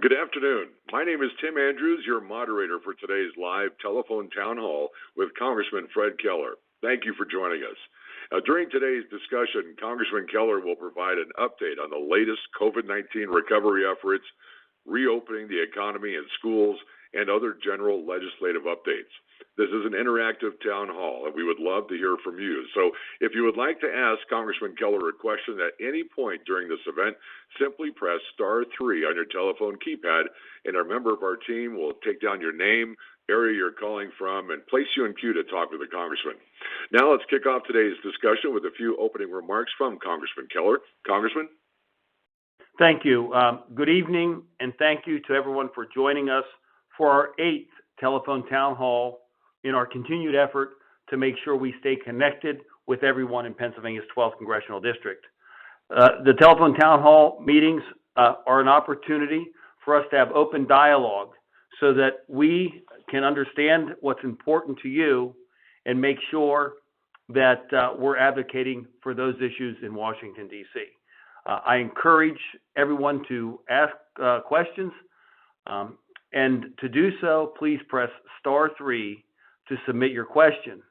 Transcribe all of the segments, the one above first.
Good afternoon. My name is Tim Andrews, your moderator for today's live telephone town hall with Congressman Fred Keller. Thank you for joining us. During today's discussion, Congressman Keller will provide an update on the latest COVID-19 recovery efforts, reopening the economy and schools, and other general legislative updates. This is an interactive town hall, and we would love to hear from you. So if you would like to ask Congressman Keller a question at any point during this event, simply press *3 on your telephone keypad, and a member of our team will take down your name, area you're calling from, and place you in queue to talk with the Congressman. Now let's kick off today's discussion with a few opening remarks from Congressman Keller. Congressman? Thank you. Good evening, and thank you to everyone for joining us for our 8th telephone town hall in our continued effort to make sure we stay connected with everyone in Pennsylvania's 12th Congressional District. The telephone town hall meetings are an opportunity for us to have open dialogue so that we can understand what's important to you and make sure that we're advocating for those issues in Washington, D.C. I encourage everyone to ask questions, and to do so, please press *3 to submit your question.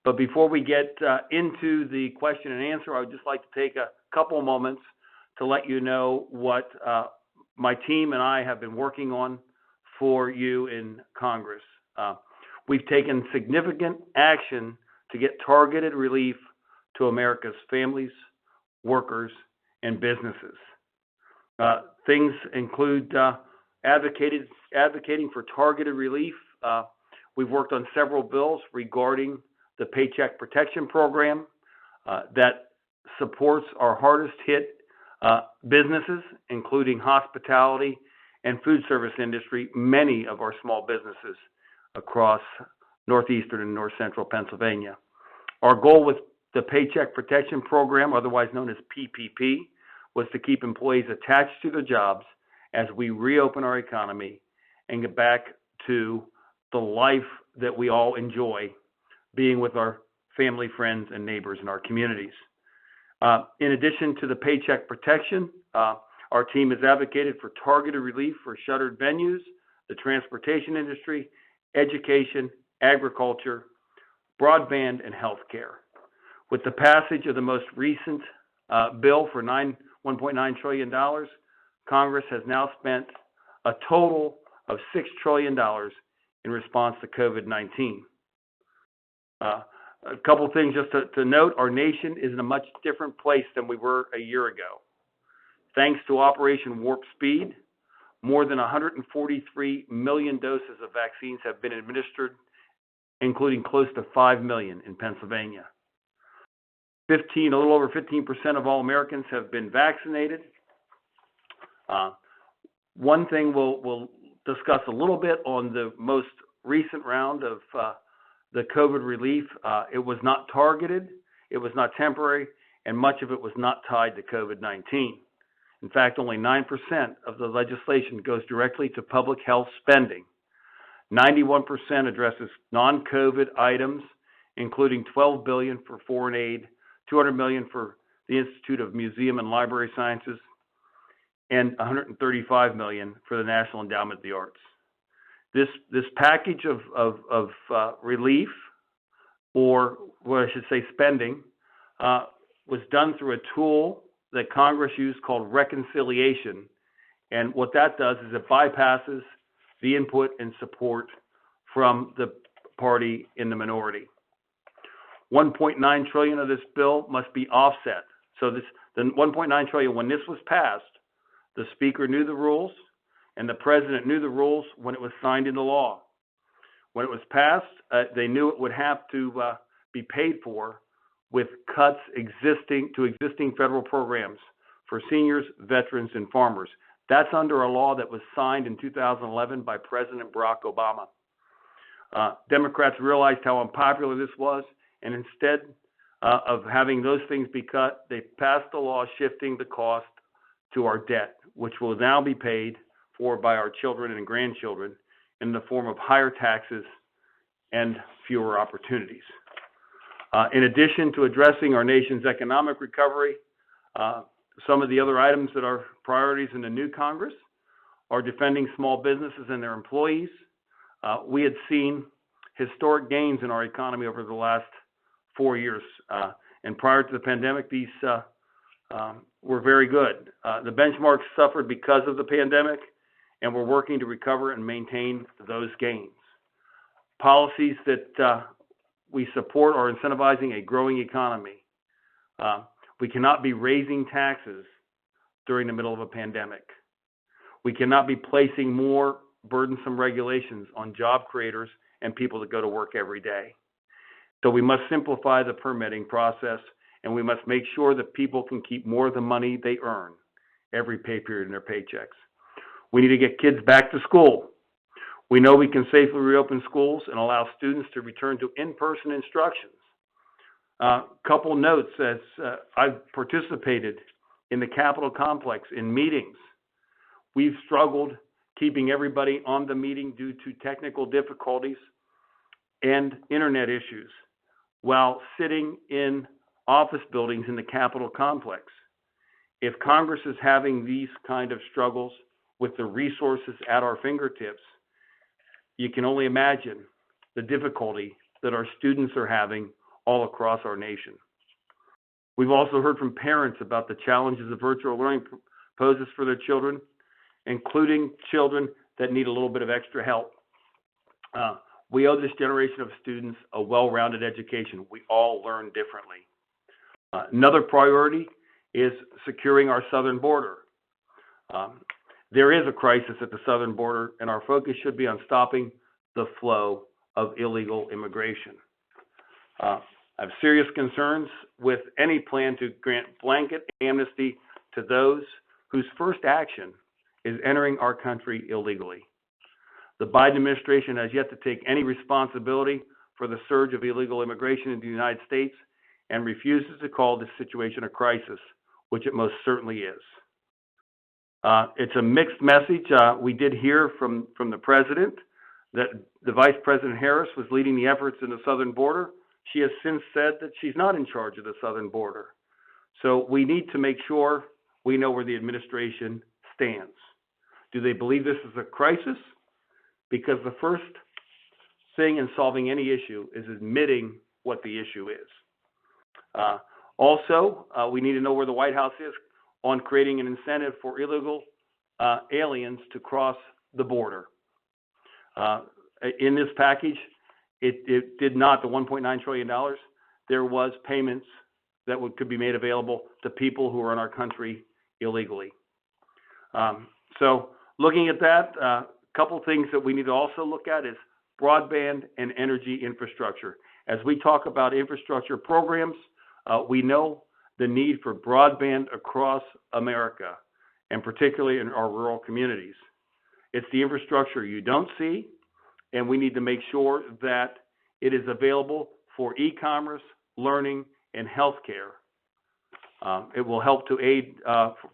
But before we get into the question and answer, I would just like to take a couple of moments to let you know what my team and I have been working on for you in Congress. We've taken significant action to get targeted relief to America's families, workers, and businesses. Things include advocating for targeted relief. We've worked on several bills regarding the Paycheck Protection Program that supports our hardest hit businesses, including hospitality and food service industry, many of our small businesses across northeastern and north central Pennsylvania. Our goal with the Paycheck Protection Program, otherwise known as PPP, was to keep employees attached to their jobs as we reopen our economy and get back to the life that we all enjoy, being with our family, friends, and neighbors in our communities. In addition to the paycheck protection, our team has advocated for targeted relief for shuttered venues, the transportation industry, education, agriculture, broadband, and healthcare. With the passage of the most recent bill for $1.9 trillion, Congress has now spent a total of $6 trillion in response to COVID-19. A couple things just to note, our nation is in a much different place than we were a year ago. Thanks to Operation Warp Speed, more than 143 million doses of vaccines have been administered, including close to 5 million in Pennsylvania. A little over 15% of all Americans have been vaccinated. One thing we'll discuss a little bit on the most recent round of the COVID relief. It was not targeted, it was not temporary, and much of it was not tied to COVID-19. In fact, only 9% of the legislation goes directly to public health spending. 91% addresses non-COVID items, including $12 billion for foreign aid, $200 million for the Institute of Museum and Library Sciences, and $135 million for the National Endowment of the Arts. This package of relief, or what I should say spending, was done through a tool that Congress used called reconciliation. And what that does is it bypasses the input and support from the party in the minority. $1.9 trillion of this bill must be offset. So the $1.9 trillion, when this was passed, the Speaker knew the rules, and the President knew the rules when it was signed into law. When it was passed, they knew it would have to be paid for with cuts to existing federal programs for seniors, veterans, and farmers. That's under a law that was signed in 2011 by President Barack Obama. Democrats realized how unpopular this was, and instead of having those things be cut, they passed a law shifting the cost to our debt, which will now be paid for by our children and grandchildren in the form of higher taxes and fewer opportunities. In addition to addressing our nation's economic recovery, some of the other items that are priorities in the new Congress are defending small businesses and their employees. We had seen historic gains in our economy over the last 4 years. And prior to the pandemic, these were very good. The benchmarks suffered because of the pandemic, and we're working to recover and maintain those gains. Policies that we support are incentivizing a growing economy. We cannot be raising taxes during the middle of a pandemic. We cannot be placing more burdensome regulations on job creators and people that go to work every day. So we must simplify the permitting process, and we must make sure that people can keep more of the money they earn every pay period in their paychecks. We need to get kids back to school. We know we can safely reopen schools and allow students to return to in-person instructions. Couple notes, as I've participated in the Capitol complex in meetings. We've struggled keeping everybody on the meeting due to technical difficulties and internet issues while sitting in office buildings in the Capitol complex. If Congress is having these kind of struggles with the resources at our fingertips, you can only imagine the difficulty that our students are having all across our nation. We've also heard from parents about the challenges of virtual learning poses for their children, including children that need a little bit of extra help. We owe this generation of students a well-rounded education. We all learn differently. Another priority is securing our southern border. There is a crisis at the southern border, and our focus should be on stopping the flow of illegal immigration. I have serious concerns with any plan to grant blanket amnesty to those whose first action is entering our country illegally. The Biden administration has yet to take any responsibility for the surge of illegal immigration into the United States and refuses to call this situation a crisis, which it most certainly is. It's a mixed message. We did hear from the president that the Vice President Harris was leading the efforts in the southern border. She has since said that she's not in charge of the southern border. So we need to make sure we know where the administration stands. Do they believe this is a crisis? Because the first thing in solving any issue is admitting what the issue is. Also, we need to know where the White House is on creating an incentive for illegal aliens to cross the border. In this package, it did not, the $1.9 trillion, there was payments that could be made available to people who are in our country illegally. So looking at that, a couple things that we need to also look at is broadband and energy infrastructure. As we talk about infrastructure programs, we know the need for broadband across America, and particularly in our rural communities. It's the infrastructure you don't see, and we need to make sure that it is available for e-commerce, learning, and healthcare. It will help to aid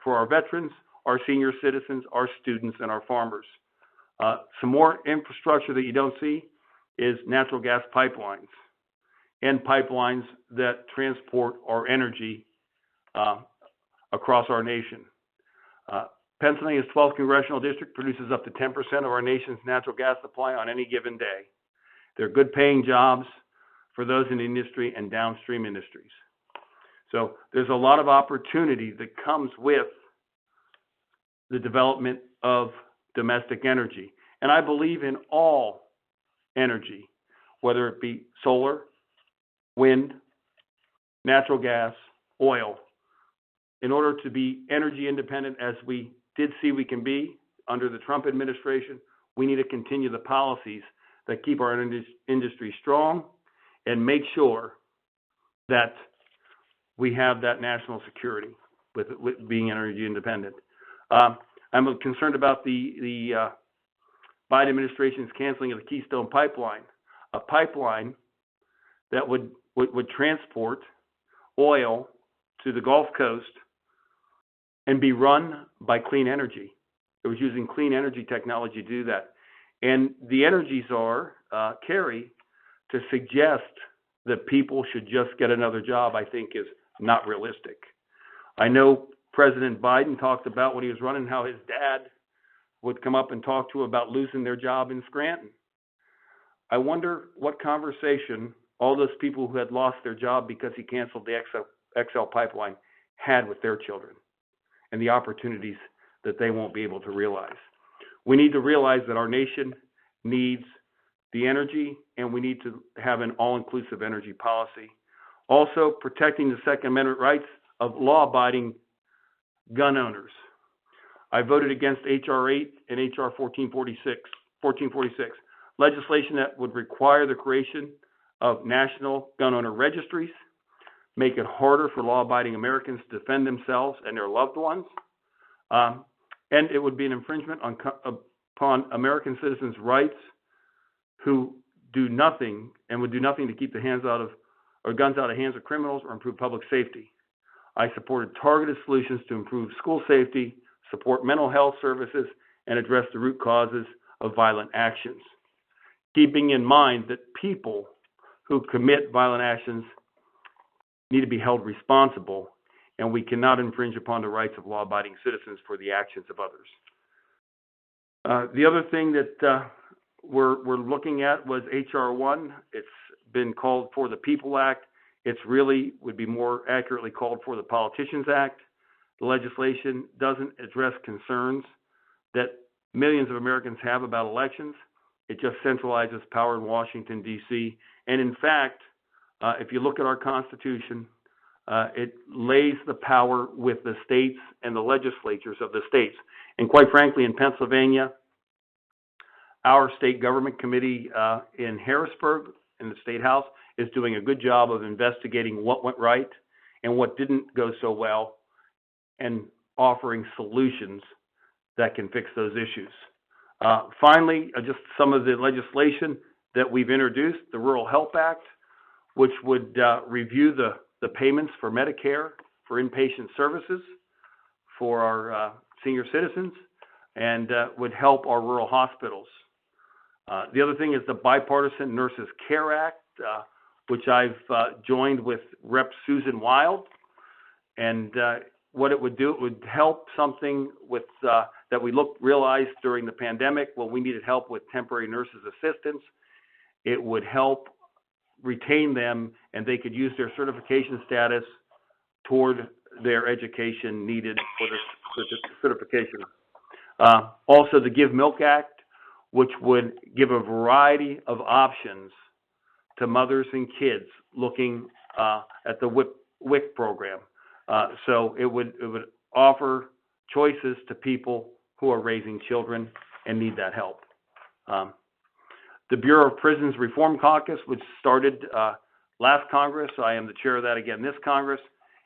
for our veterans, our senior citizens, our students, and our farmers. Some more infrastructure that you don't see is natural gas pipelines and pipelines that transport our energy across our nation. Pennsylvania's 12th Congressional District produces up to 10% of our nation's natural gas supply on any given day. They're good paying jobs for those in the industry and downstream industries. So there's a lot of opportunity that comes with the development of domestic energy. And I believe in all energy, whether it be solar, wind, natural gas, oil. In order to be energy independent, as we did see we can be under the Trump administration, we need to continue the policies that keep our industry strong and make sure that we have that national security with being energy independent. I'm concerned about the Biden administration's canceling of the Keystone Pipeline, a pipeline that would transport oil to the Gulf Coast and be run by clean energy. It was using clean energy technology to do that. And the energy czar, Kerry, to suggest that people should just get another job, I think is not realistic. I know President Biden talked about when he was running how his dad would come up and talk to about losing their job in Scranton. I wonder what conversation all those people who had lost their job because he canceled the XL pipeline had with their children and the opportunities that they won't be able to realize. We need to realize that our nation needs the energy, and we need to have an all-inclusive energy policy. Also, protecting the Second Amendment rights of law-abiding gun owners. I voted against H.R. 8 and H.R. 1446, legislation that would require the creation of national gun owner registries, make it harder for law-abiding Americans to defend themselves and their loved ones, and it would be an infringement upon American citizens' rights who do nothing and would do nothing to keep the guns out of hands of criminals or improve public safety. I supported targeted solutions to improve school safety, support mental health services, and address the root causes of violent actions, keeping in mind that people who commit violent actions need to be held responsible, and we cannot infringe upon the rights of law-abiding citizens for the actions of others. The other thing that we're looking at was H.R. 1. It's been called for the People Act. It's really would be more accurately called for the Politicians Act. The legislation doesn't address concerns that millions of Americans have about elections. It just centralizes power in Washington, D.C. And in fact, if you look at our Constitution, it lays the power with the states and the legislatures of the states. And quite frankly, in Pennsylvania, our state government committee in Harrisburg, in the State House, is doing a good job of investigating what went right and what didn't go so well and offering solutions that can fix those issues. Finally, just some of the legislation that we've introduced, the Rural Help Act, which would review the payments for Medicare for inpatient services for our senior citizens and would help our rural hospitals. The other thing is the Bipartisan Nurses Care Act, which I've joined with Rep. Susan Wild. And what it would do, it would help something with that we realized during the pandemic when we needed help with temporary nurses assistants. It would help retain them, and they could use their certification status toward their education needed for the certification. Also, the Give Milk Act, which would give a variety of options to mothers and kids looking at the WIC program. So it would offer choices to people who are raising children and need that help. The Bureau of Prisons Reform Caucus, which started last Congress, I am the chair of that again this Congress,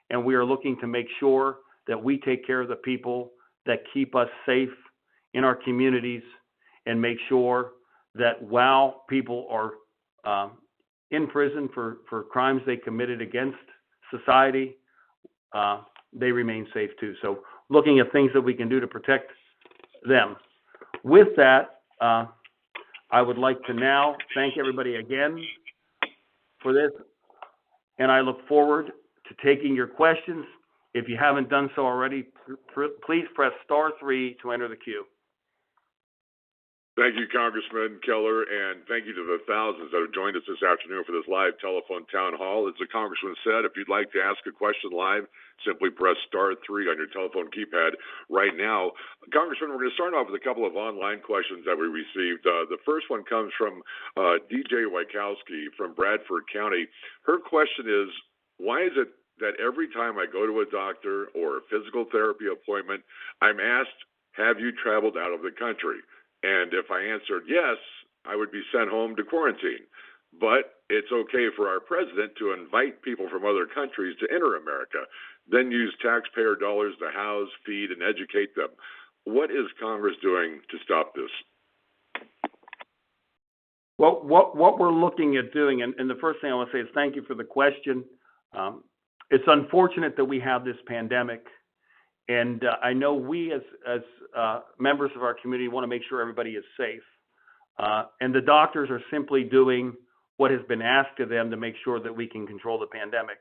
and we are looking to make sure that we take care of the people that keep us safe in our communities and make sure that while people are in prison for crimes they committed against society, they remain safe too. So looking at things that we can do to protect them. With that, I would like to now thank everybody again for this, and I look forward to taking your questions. If you haven't done so already, please press *3 to enter the queue. Thank you, Congressman Keller, and thank you to the thousands that have joined us this afternoon for this live telephone town hall. As the Congressman said, if you'd like to ask a question live, simply press *3 on your telephone keypad right now. Congressman, we're going to start off with a couple of online questions that we received. The first one comes from DJ Wykowski from Bradford County. Her question is, why is it that every time I go to a doctor or a physical therapy appointment, I'm asked, have you traveled out of the country? And if I answered yes, I would be sent home to quarantine. But it's okay for our president to invite people from other countries to enter America, then use taxpayer dollars to house, feed, and educate them. What is Congress doing to stop this? Well, what we're looking at doing, and the first thing I want to say is thank you for the question. It's unfortunate that we have this pandemic. And I know we as members of our community want to make sure everybody is safe. And the doctors are simply doing what has been asked of them to make sure that we can control the pandemic.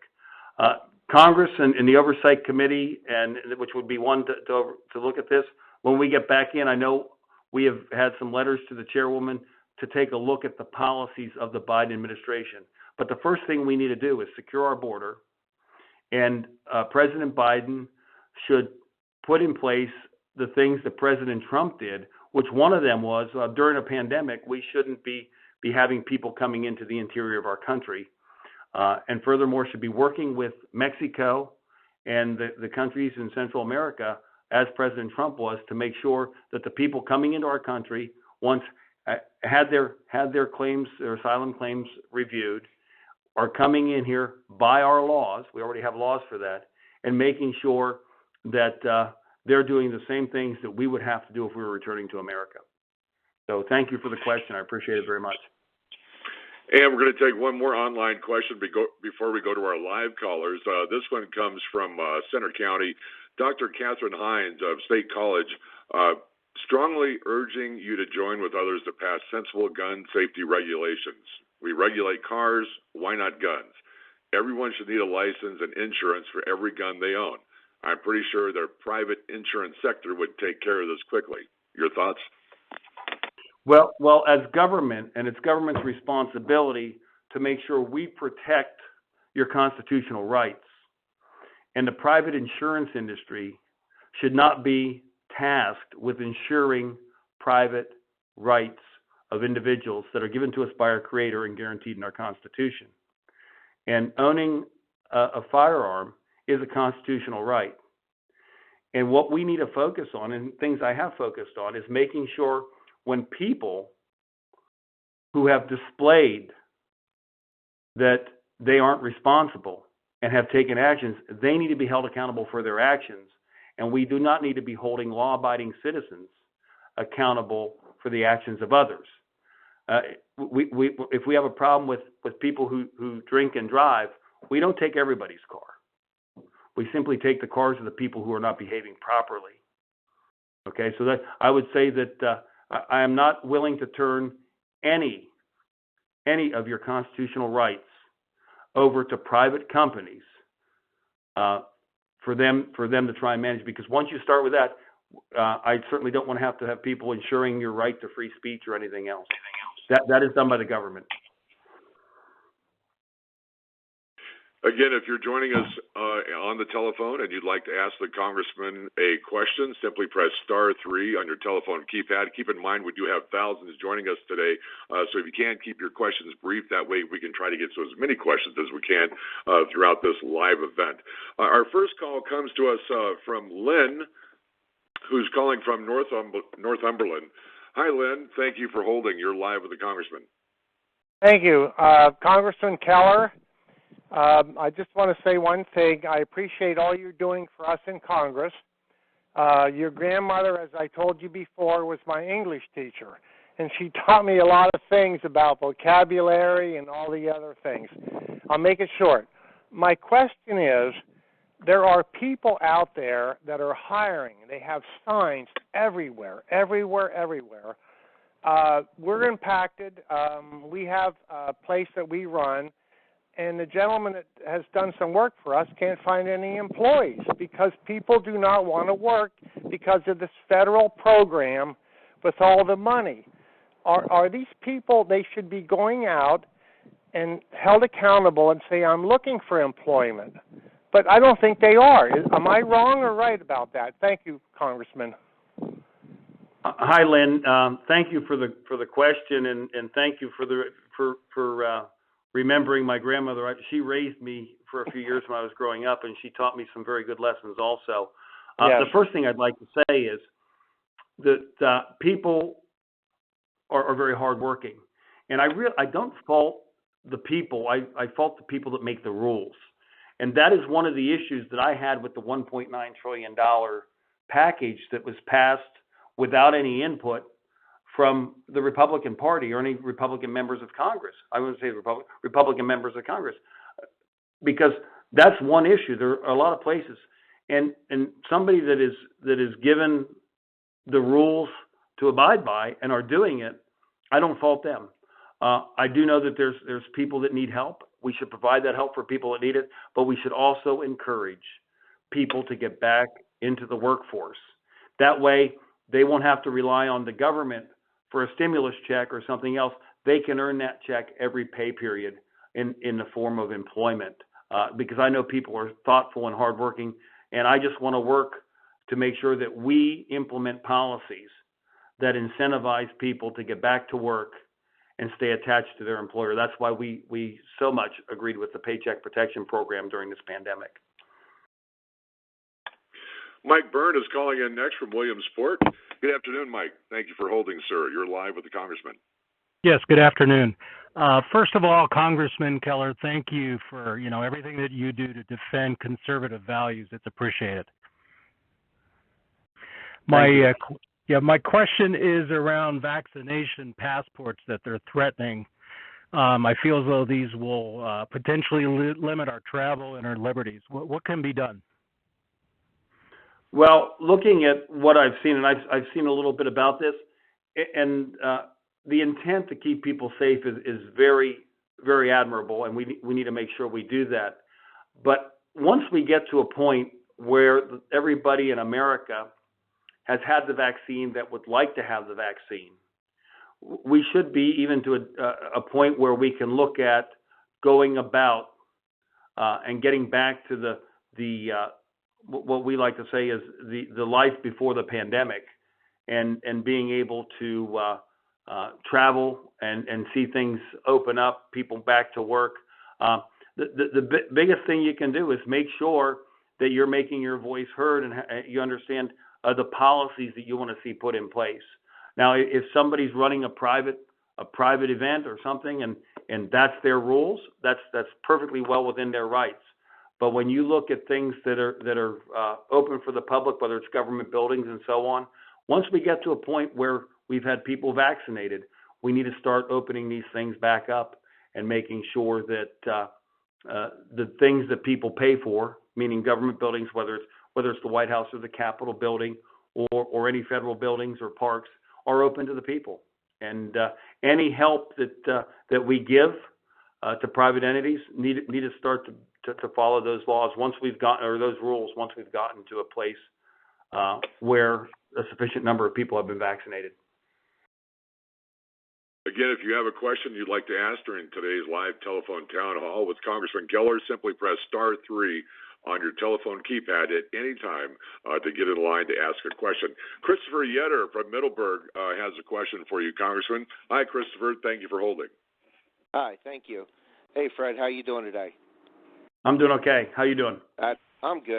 Congress and the Oversight Committee, and which would be one to look at this, when we get back in, I know we have had some letters to the chairwoman to take a look at the policies of the Biden administration. But the first thing we need to do is secure our border, and President Biden should put in place the things that President Trump did, which one of them was during a pandemic, we shouldn't be having people coming into the interior of our country. And furthermore, should be working with Mexico and the countries in Central America, as President Trump was, to make sure that the people coming into our country, once had their claims, their asylum claims reviewed, are coming in here by our laws. We already have laws for that, and making sure that they're doing the same things that we would have to do if we were returning to America. So thank you for the question. I appreciate it very much. And we're going to take one more online question before we go to our live callers. This one comes from Center County. Dr. Catherine Hines of State College, strongly urging you to join with others to pass sensible gun safety regulations. We regulate cars, why not guns? Everyone should need a license and insurance for every gun they own. I'm pretty sure their private insurance sector would take care of this quickly. Your thoughts? Well, as government, and it's government's responsibility to make sure we protect your constitutional rights. And the private insurance industry should not be tasked with ensuring private rights of individuals that are given to us by our Creator and guaranteed in our Constitution. And owning a firearm is a constitutional right. And what we need to focus on, and things I have focused on, is making sure when people who have displayed that they aren't responsible and have taken actions, they need to be held accountable for their actions. And we do not need to be holding law-abiding citizens accountable for the actions of others. If we have a problem with people who drink and drive, we don't take everybody's car. We simply take the cars of the people who are not behaving properly. Okay, so that I would say that I am not willing to turn any of your constitutional rights over to private companies for them to try and manage. Because once you start with that, I certainly don't want to have people ensuring your right to free speech or anything else. That is done by the government. Again, if you're joining us on the telephone and you'd like to ask the Congressman a question, simply press *3 on your telephone keypad. Keep in mind, we do have thousands joining us today, so if you can, keep your questions brief. That way we can try to get to as many questions as we can throughout this live event. Our first call comes to us from Lynn, who's calling from Northumberland. Hi, Lynn. Thank you for holding. You're live with the Congressman. Thank you. Congressman Keller, I just want to say one thing. I appreciate all you're doing for us in Congress. Your grandmother, as I told you before, was my English teacher, and she taught me a lot of things about vocabulary and all the other things. I'll make it short. My question is, there are people out there that are hiring. They have signs everywhere. We're impacted. We have a place that we run, and the gentleman that has done some work for us can't find any employees because people do not want to work because of this federal program with all the money. Are these people, they should be going out and held accountable and say, I'm looking for employment. But I don't think they are. Am I wrong or right about that? Thank you, Congressman. Hi, Lynn. Thank you for the question, and thank you for remembering my grandmother. She raised me for a few years when I was growing up, and she taught me some very good lessons also. Yes. The first thing I'd like to say is that people are very hardworking, and I don't fault the people. I fault the people that make the rules. And that is one of the issues that I had with the $1.9 trillion package that was passed without any input from the Republican Party or any Republican members of Congress. I wouldn't say Republican members of Congress, because that's one issue. There are a lot of places, and somebody that is given the rules to abide by and are doing it, I don't fault them. I do know that there's people that need help. We should provide that help for people that need it, but we should also encourage people to get back into the workforce. That way, they won't have to rely on the government for a stimulus check or something else. They can earn that check every pay period in the form of employment. Because I know people are thoughtful and hardworking, and I just want to work to make sure that we implement policies that incentivize people to get back to work and stay attached to their employer. That's why we so much agreed with the Paycheck Protection Program during this pandemic. Mike Byrne is calling in next from Williamsport. Good afternoon, Mike. Thank you for holding, sir. You're live with the Congressman. Yes, good afternoon. First of all, Congressman Keller, thank you for everything that you do to defend conservative values. It's appreciated. My question is around vaccination passports that they're threatening. I feel as though these will potentially limit our travel and our liberties. What can be done? Well, looking at what I've seen, and I've seen a little bit about this, and the intent to keep people safe is very, very admirable, and we need to make sure we do that. But once we get to a point where everybody in America has had the vaccine that would like to have the vaccine, we should be even to a point where we can look at going about and getting back to the what we like to say is the life before the pandemic, and being able to travel and see things open up, people back to work. The biggest thing you can do is make sure that you're making your voice heard and you understand the policies that you want to see put in place. Now, if somebody's running a private event or something and that's their rules, that's perfectly well within their rights. But when you look at things that are open for the public, whether it's government buildings and so on, once we get to a point where we've had people vaccinated, we need to start opening these things back up and making sure that the things that people pay for, meaning government buildings, whether it's the White House or the Capitol building or any federal buildings or parks, are open to the people. And any help that we give to private entities need to start to follow those laws once we've gotten, or those rules once we've gotten to a place where a sufficient number of people have been vaccinated. Again, if you have a question you'd like to ask during today's live telephone town hall with Congressman Keller, simply press *3 on your telephone keypad at any time to get in line to ask a question. Christopher Yetter from Middleburg has a question for you, Congressman. Hi, Christopher. Thank you for holding. Hi, thank you. Hey, Fred, how you doing today? I'm doing okay. How you doing? I'm good.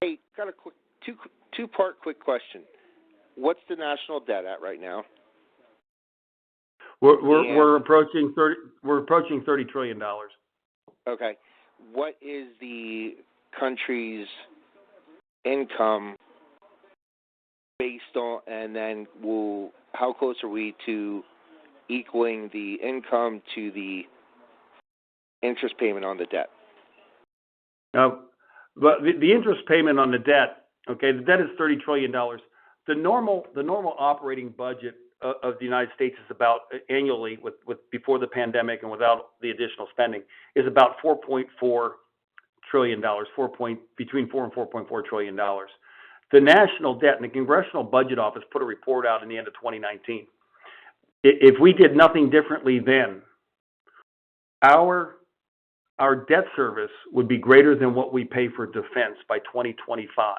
Hey, got a quick two-part quick question. What's the national debt at right now? We're approaching $30 trillion. Okay. What is the country's income based on, and then how close are we to equaling the income to the interest payment on the debt? But the interest payment on the debt, okay, the debt is $30 trillion. The normal operating budget of the United States is about annually, with before the pandemic and without the additional spending, is about $4.4 trillion, between $4 and $4.4 trillion. The national debt, and the Congressional Budget Office put a report out in the end of 2019. If we did nothing differently then, our debt service would be greater than what we pay for defense by 2025.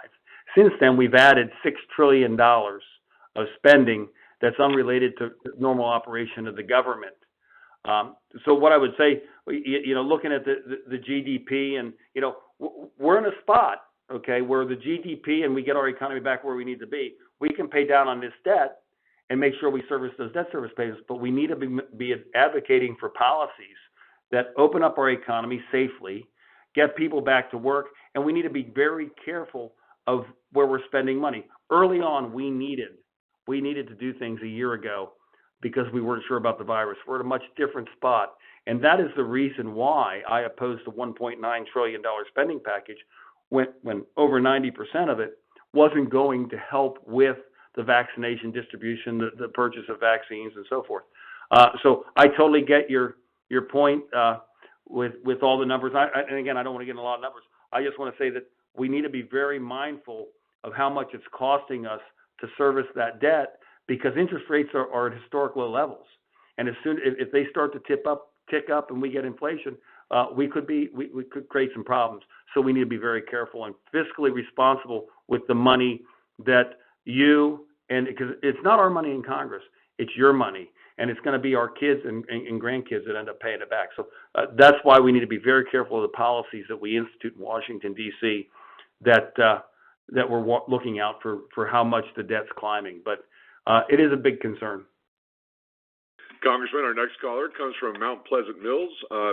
Since then, we've added $6 trillion of spending that's unrelated to normal operation of the government. So what I would say, looking at the GDP, and we're in a spot, okay, where the GDP and we get our economy back where we need to be. We can pay down on this debt and make sure we service those debt service payments, but we need to be advocating for policies that open up our economy safely, get people back to work, and we need to be very careful of where we're spending money. Early on, we needed to do things a year ago because we weren't sure about the virus. We're at a much different spot, and that is the reason why I opposed the $1.9 trillion spending package when over 90% of it wasn't going to help with the vaccination distribution, the purchase of vaccines, and so forth. So I totally get your point with all the numbers. And again, I don't want to get into a lot of numbers. I just want to say that we need to be very mindful of how much it's costing us to service that debt because interest rates are at historic low levels. And if they start to tick up and we get inflation, we could create some problems. So we need to be very careful and fiscally responsible with the money that because it's not our money in Congress, it's your money. And it's going to be our kids and grandkids that end up paying it back. So that's why we need to be very careful of the policies that we institute in Washington, D.C., that we're looking out for how much the debt's climbing. But it is a big concern. Congressman, our next caller comes from Mount Pleasant Mills.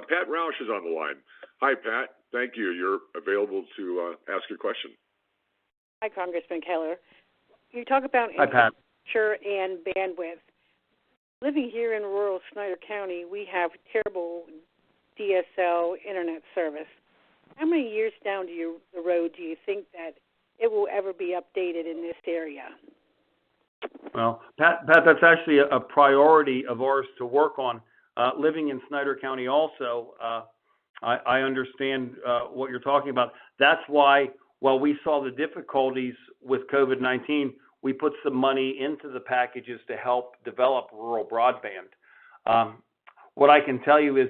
Pat Roush is on the line. Hi, Pat. Thank you. You're available to ask your question. Hi, Congressman Keller. You talk about infrastructure and bandwidth. Living here in rural Snyder County, we have terrible DSL internet service. How many years down the road do you think that it will ever be updated in this area? Well, Pat, that's actually a priority of ours to work on. Living in Snyder County also, I understand what you're talking about. That's why, while we saw the difficulties with COVID-19, we put some money into the packages to help develop rural broadband. What I can tell you is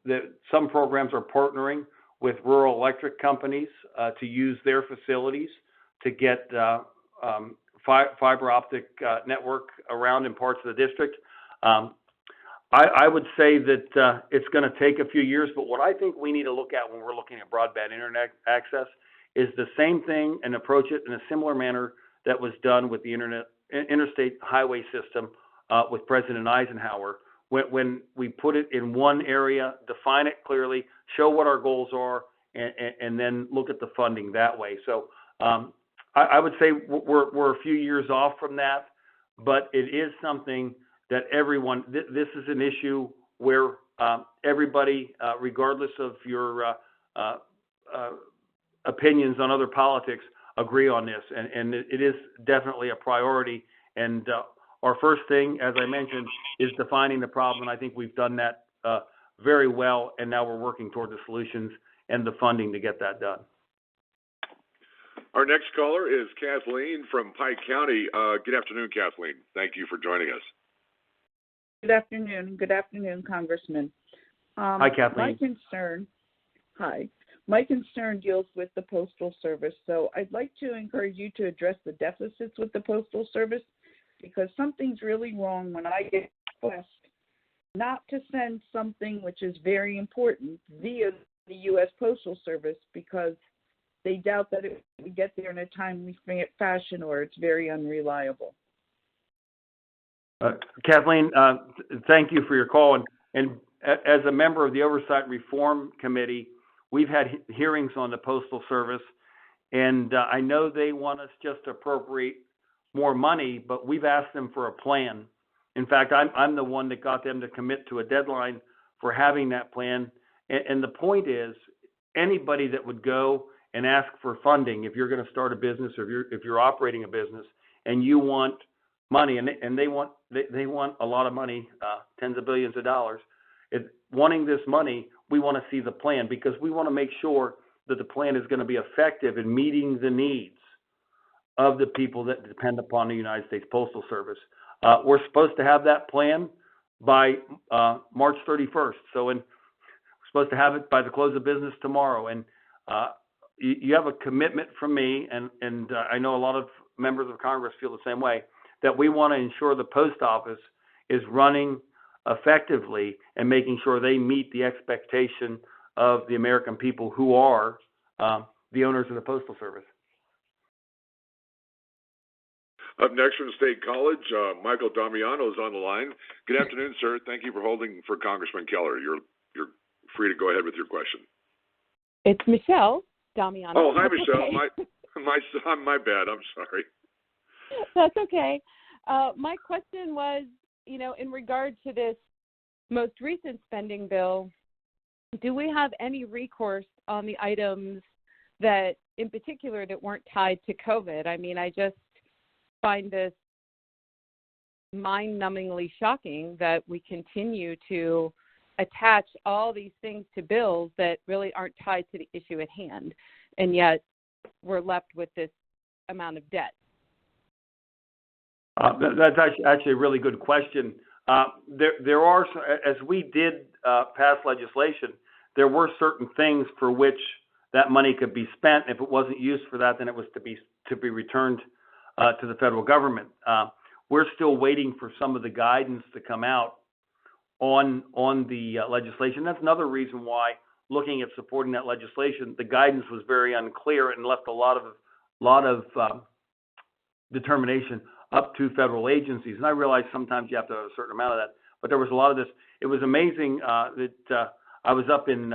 that some programs are partnering with rural electric companies to use their facilities to get fiber optic network around in parts of the district. I would say that it's going to take a few years, but what I think we need to look at when we're looking at broadband internet access is the same thing and approach it in a similar manner that was done with the interstate highway system with President Eisenhower. When we put it in one area, define it clearly, show what our goals are, and then look at the funding that way. So I would say we're a few years off from that, but it is something that everyone, this is an issue where everybody, regardless of your opinions on other politics, agree on this, and it is definitely a priority. And our first thing, as I mentioned, is defining the problem. And I think we've done that very well, and now we're working toward the solutions and the funding to get that done. Our next caller is Kathleen from Pike County. Good afternoon, Kathleen. Thank you for joining us. Good afternoon. Good afternoon, Congressman. Hi, Kathleen. My concern deals with the Postal Service. So I'd like to encourage you to address the deficits with the Postal Service, because something's really wrong when I get a request not to send something which is very important via the U.S. Postal Service because they doubt that it will get there in a timely fashion or it's very unreliable. Kathleen, thank you for your call. And as a member of the Oversight Reform Committee, we've had hearings on the Postal Service, and I know they want us just to appropriate more money, but we've asked them for a plan. In fact, I'm the one that got them to commit to a deadline for having that plan. And the point is, anybody that would go and ask for funding, if you're going to start a business or if you're operating a business and you want money, and they want a lot of money, tens of billions of dollars, wanting this money, we want to see the plan because we want to make sure that the plan is going to be effective in meeting the needs of the people that depend upon the United States Postal Service. We're supposed to have that plan by March 31st. So we're supposed to have it by the close of business tomorrow. And you have a commitment from me, and I know a lot of members of Congress feel the same way, that we want to ensure the post office is running effectively and making sure they meet the expectation of the American people who are the owners of the Postal Service. Up next from State College, Michael Damiano is on the line. Good afternoon, sir. Thank you for holding for Congressman Keller. You're free to go ahead with your question. It's Michelle Damiano. Oh, hi, Michelle. Okay. My bad. I'm sorry. That's okay. My question was, in regard to this most recent spending bill, do we have any recourse on the items that, in particular, that weren't tied to COVID? I mean, I just find this mind-numbingly shocking that we continue to attach all these things to bills that really aren't tied to the issue at hand, and yet we're left with this amount of debt. That's actually a really good question. There are, as we did pass legislation, there were certain things for which that money could be spent. If it wasn't used for that, then it was to be returned to the federal government. We're still waiting for some of the guidance to come out on the legislation. That's another reason why, looking at supporting that legislation, the guidance was very unclear and left a lot of determination up to federal agencies. And I realize sometimes you have to have a certain amount of that, but there was a lot of this. It was amazing that I was up in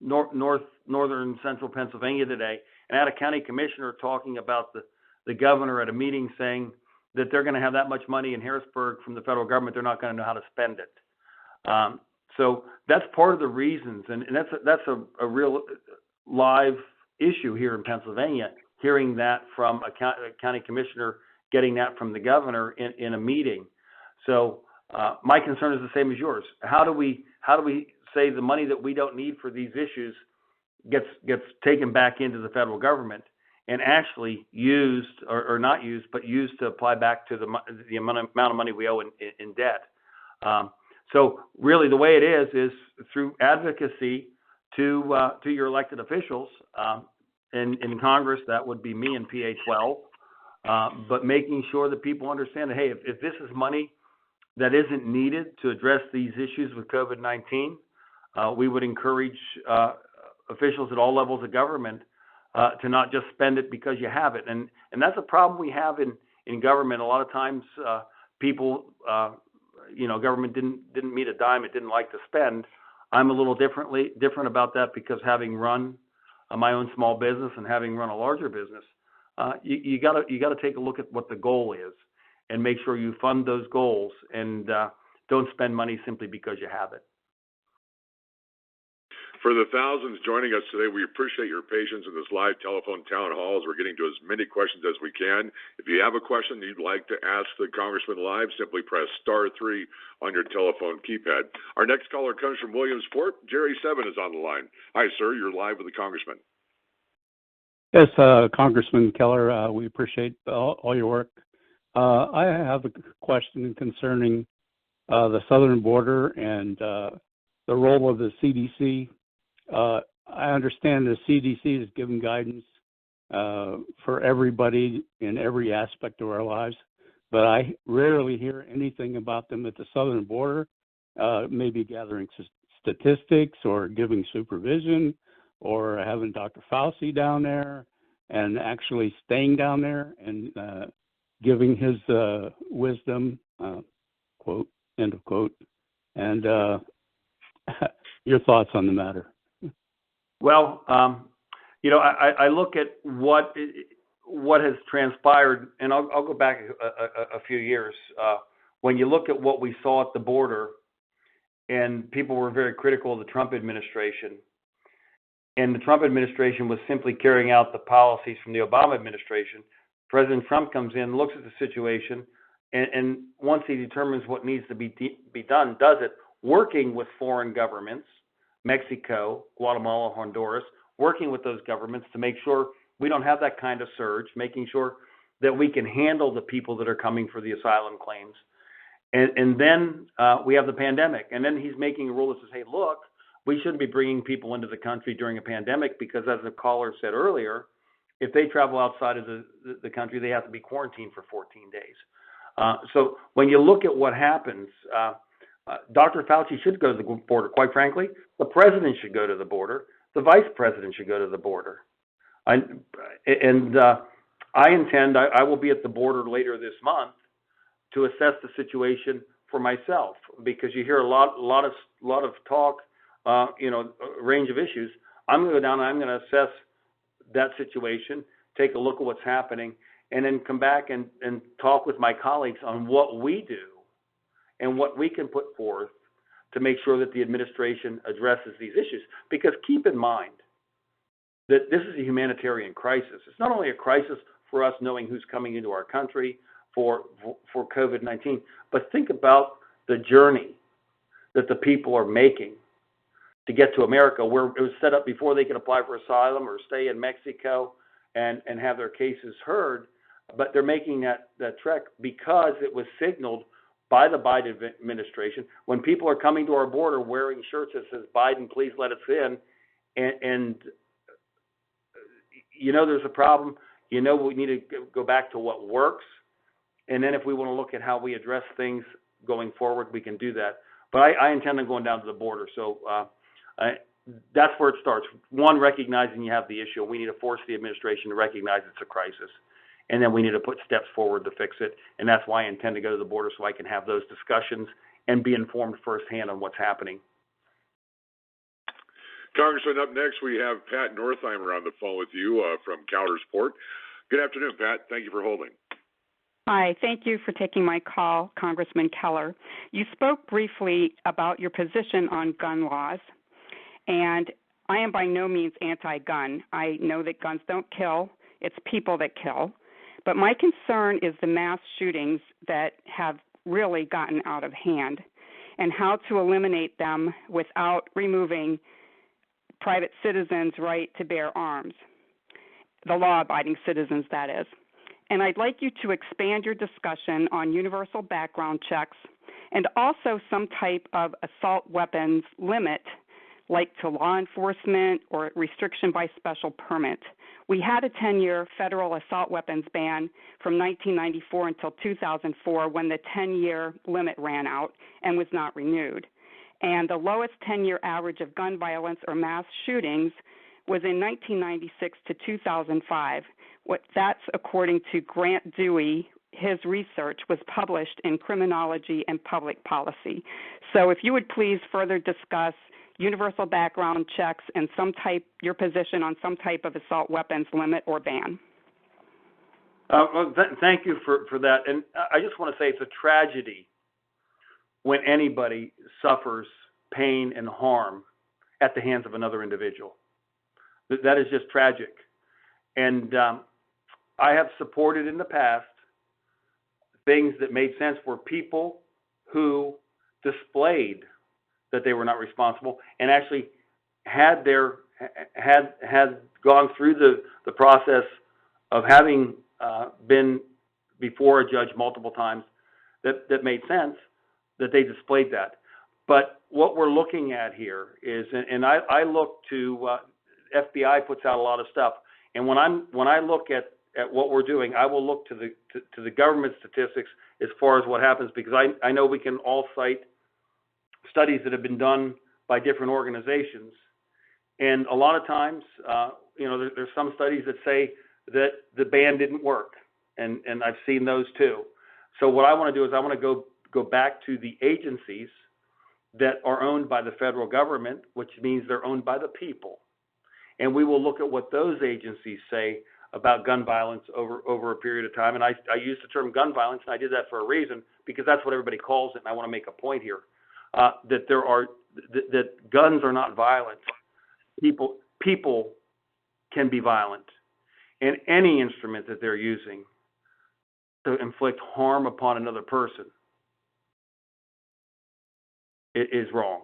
northern central Pennsylvania today, and I had a county commissioner talking about the governor at a meeting saying that they're going to have that much money in Harrisburg from the federal government, they're not going to know how to spend it. So that's part of the reasons, and that's a real live issue here in Pennsylvania, hearing that from a county commissioner, getting that from the governor in a meeting. So my concern is the same as yours. How do we say the money that we don't need for these issues gets taken back into the federal government and actually used, or not used, but used to apply back to the amount of money we owe in debt? So really the way it is through advocacy to your elected officials, in Congress, that would be me and PA 12, but making sure that people understand that, hey, if this is money that isn't needed to address these issues with COVID-19, we would encourage officials at all levels of government to not just spend it because you have it. And that's a problem we have in government. A lot of times people, government didn't meet a dime it didn't like to spend. I'm a little different about that because having run my own small business and having run a larger business, you got to take a look at what the goal is and make sure you fund those goals and don't spend money simply because you have it. For the thousands joining us today, we appreciate your patience in this live telephone town hall as we're getting to as many questions as we can. If you have a question you'd like to ask the Congressman live, simply press *3 on your telephone keypad. Our next caller comes from Williamsport. Jerry 7 is on the line. Hi, sir. You're live with the Congressman. Yes, Congressman Keller, we appreciate all your work. I have a question concerning the southern border and the role of the CDC. I understand the CDC is giving guidance for everybody in every aspect of our lives, but I rarely hear anything about them at the southern border, maybe gathering statistics or giving supervision or having Dr. Fauci down there and actually staying down there and giving his wisdom, quote, end of quote, and your thoughts on the matter. Well, I look at what has transpired, and I'll go back a few years. When you look at what we saw at the border, and people were very critical of the Trump administration, and the Trump administration was simply carrying out the policies from the Obama administration. President Trump comes in, looks at the situation, and once he determines what needs to be done, does it, working with foreign governments, Mexico, Guatemala, Honduras, working with those governments to make sure we don't have that kind of surge, making sure that we can handle the people that are coming for the asylum claims. And then we have the pandemic. And then he's making a rule that says, hey, look, we shouldn't be bringing people into the country during a pandemic because, as the caller said earlier, if they travel outside of the country, they have to be quarantined for 14 days. So when you look at what happens, Dr. Fauci should go to the border. Quite frankly, the president should go to the border. The vice president should go to the border. I will be at the border later this month to assess the situation for myself, because you hear a lot of talk, a range of issues. I'm going to go down and I'm going to assess that situation, take a look at what's happening, and then come back and talk with my colleagues on what we do and what we can put forth to make sure that the administration addresses these issues. Because keep in mind that this is a humanitarian crisis. It's not only a crisis for us knowing who's coming into our country for COVID-19, but think about the journey that the people are making to get to America, where it was set up before they could apply for asylum or stay in Mexico and have their cases heard. but they're making that trek because it was signaled by the Biden administration when people are coming to our border wearing shirts that says, Biden, please let us in. And there's a problem. We need to go back to what works. And then if we want to look at how we address things going forward, we can do that. But I intend on going down to the border. So that's where it starts. One, recognizing you have the issue. We need to force the administration to recognize it's a crisis. And then we need to put steps forward to fix it. And that's why I intend to go to the border so I can have those discussions and be informed firsthand on what's happening. Congressman, up next we have Pat Northheimer on the phone with you from Coudersport. Good afternoon, Pat. Thank you for holding. Hi, thank you for taking my call, Congressman Keller. You spoke briefly about your position on gun laws, and I am by no means anti-gun. I know that guns don't kill, it's people that kill. But my concern is the mass shootings that have really gotten out of hand and how to eliminate them without removing private citizens' right to bear arms, the law-abiding citizens, that is. And I'd like you to expand your discussion on universal background checks and also some type of assault weapons limit, like to law enforcement or restriction by special permit. We had a 10-year federal assault weapons ban from 1994 until 2004 when the 10-year limit ran out and was not renewed. And the lowest 10-year average of gun violence or mass shootings was in 1996 to 2005. That's according to Grant Dewey. His research was published in Criminology and Public Policy. So if you would please further discuss universal background checks and your position on some type of assault weapons limit or ban. Thank you for that. And I just want to say it's a tragedy when anybody suffers pain and harm at the hands of another individual. That is just tragic. And I have supported in the past things that made sense for people who displayed that they were not responsible and actually had gone through the process of having been before a judge multiple times that made sense, that they displayed that. But what we're looking at here is, and I look to FBI puts out a lot of stuff, and when I look at what we're doing, I will look to the government statistics as far as what happens, because I know we can all cite studies that have been done by different organizations, and a lot of times, there's some studies that say that the ban didn't work, and I've seen those too. So what I want to do is I want to go back to the agencies that are owned by the federal government, which means they're owned by the people. And we will look at what those agencies say about gun violence over a period of time. And I use the term gun violence, and I did that for a reason, because that's what everybody calls it, and I want to make a point here, that guns are not violent. People can be violent. And any instrument that they're using to inflict harm upon another person is wrong.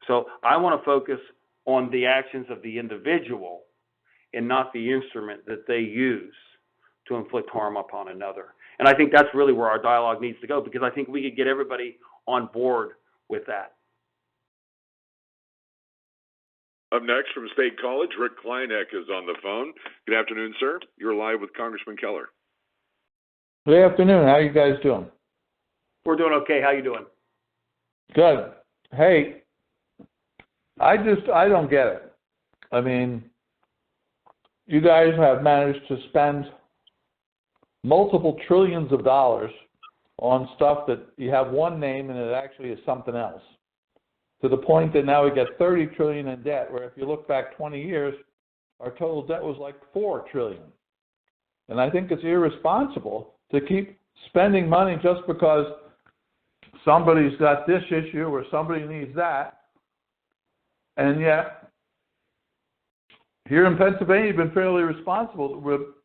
So I want to focus on the actions of the individual and not the instrument that they use to inflict harm upon another. And I think that's really where our dialogue needs to go, because I think we could get everybody on board with that. Up next from State College, Rick Kleineck is on the phone. Good afternoon, sir. You're live with Congressman Keller. Good afternoon. How you guys doing? We're doing okay. How you doing? Good. Hey, I don't get it. I mean, you guys have managed to spend multiple trillions of dollars on stuff that you have one name and it actually is something else, to the point that now we got 30 trillion in debt, where if you look back 20 years, our total debt was like 4 trillion. And I think it's irresponsible to keep spending money just because somebody's got this issue or somebody needs that. And yet, here in Pennsylvania, you've been fairly responsible.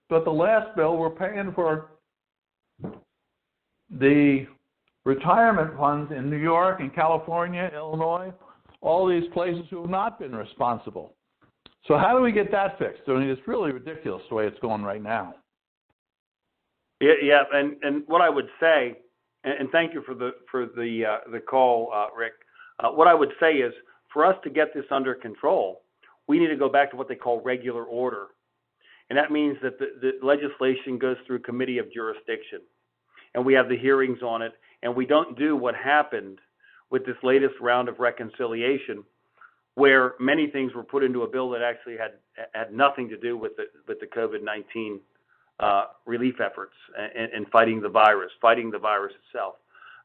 But the last bill, we're paying for the retirement funds in New York and California, Illinois, all these places who have not been responsible. So how do we get that fixed? I mean, it's really ridiculous the way it's going right now. Yeah, and what I would say, and thank you for the call, Rick. What I would say is, for us to get this under control, we need to go back to what they call regular order, and that means that the legislation goes through committee of jurisdiction, and we have the hearings on it, and we don't do what happened with this latest round of reconciliation, where many things were put into a bill that actually had nothing to do with the COVID-19 relief efforts and fighting the virus itself.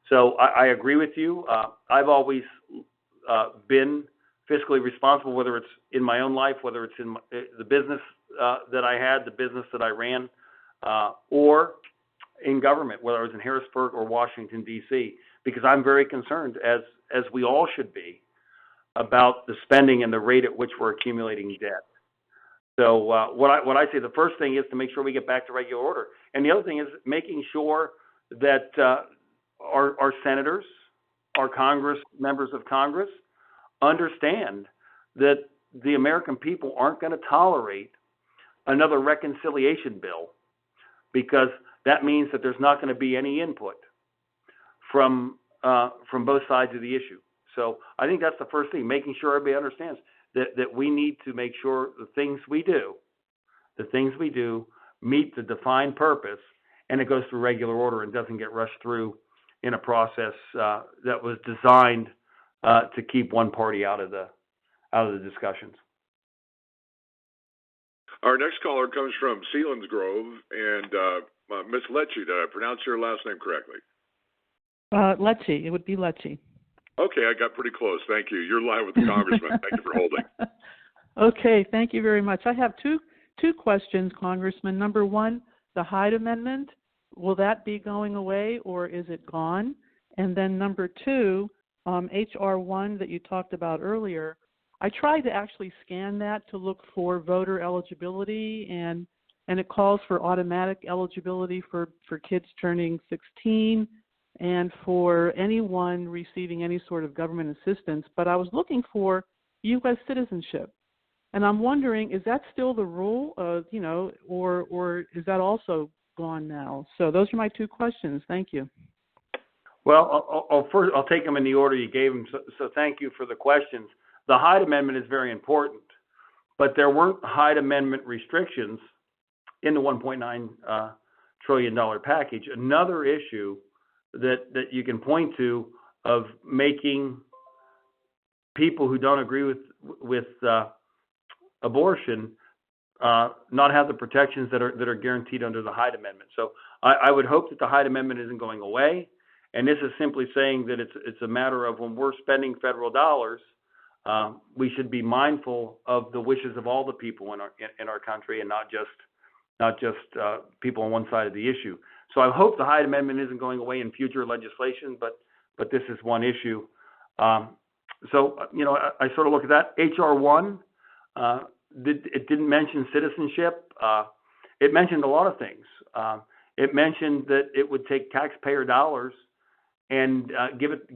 So I agree with you. I've always been fiscally responsible, whether it's in my own life, whether it's in the business that I had, the business that I ran, or in government, whether I was in Harrisburg or Washington, D.C., because I'm very concerned, as we all should be, about the spending and the rate at which we're accumulating debt. So what I say, the first thing is to make sure we get back to regular order. And the other thing is making sure that our senators, our members of Congress, understand that the American people aren't going to tolerate another reconciliation bill, because that means that there's not going to be any input from both sides of the issue. So I think that's the first thing, making sure everybody understands that we need to make sure the things we do meet the defined purpose, and it goes through regular order and doesn't get rushed through in a process that was designed to keep one party out of the discussions. Our next caller comes from Selinsgrove, and Ms. Lecce, did I pronounce your last name correctly? Lecce, it would be Lecce. Okay, I got pretty close. Thank you. You're live with the Congressman. Thank you for holding. Okay, thank you very much. I have two questions, Congressman. Number one, the Hyde Amendment, will that be going away or is it gone? And then number two, H.R. 1 that you talked about earlier, I tried to actually scan that to look for voter eligibility, and it calls for automatic eligibility for kids turning 16 and for anyone receiving any sort of government assistance. But I was looking for U.S. citizenship. And I'm wondering, is that still the rule, or is that also gone now? So those are my two questions. Thank you. Well, I'll take them in the order you gave them. So thank you for the questions. The Hyde Amendment is very important, but there weren't Hyde Amendment restrictions in the $1.9 trillion package. Another issue that you can point to of making people who don't agree with abortion not have the protections that are guaranteed under the Hyde Amendment. So I would hope that the Hyde Amendment isn't going away, and this is simply saying that it's a matter of, when we're spending federal dollars, we should be mindful of the wishes of all the people in our country, and not just people on one side of the issue. So I hope the Hyde Amendment isn't going away in future legislation, but this is one issue. So I sort of look at that. H.R. 1, it didn't mention citizenship. It mentioned a lot of things. It mentioned that it would take taxpayer dollars and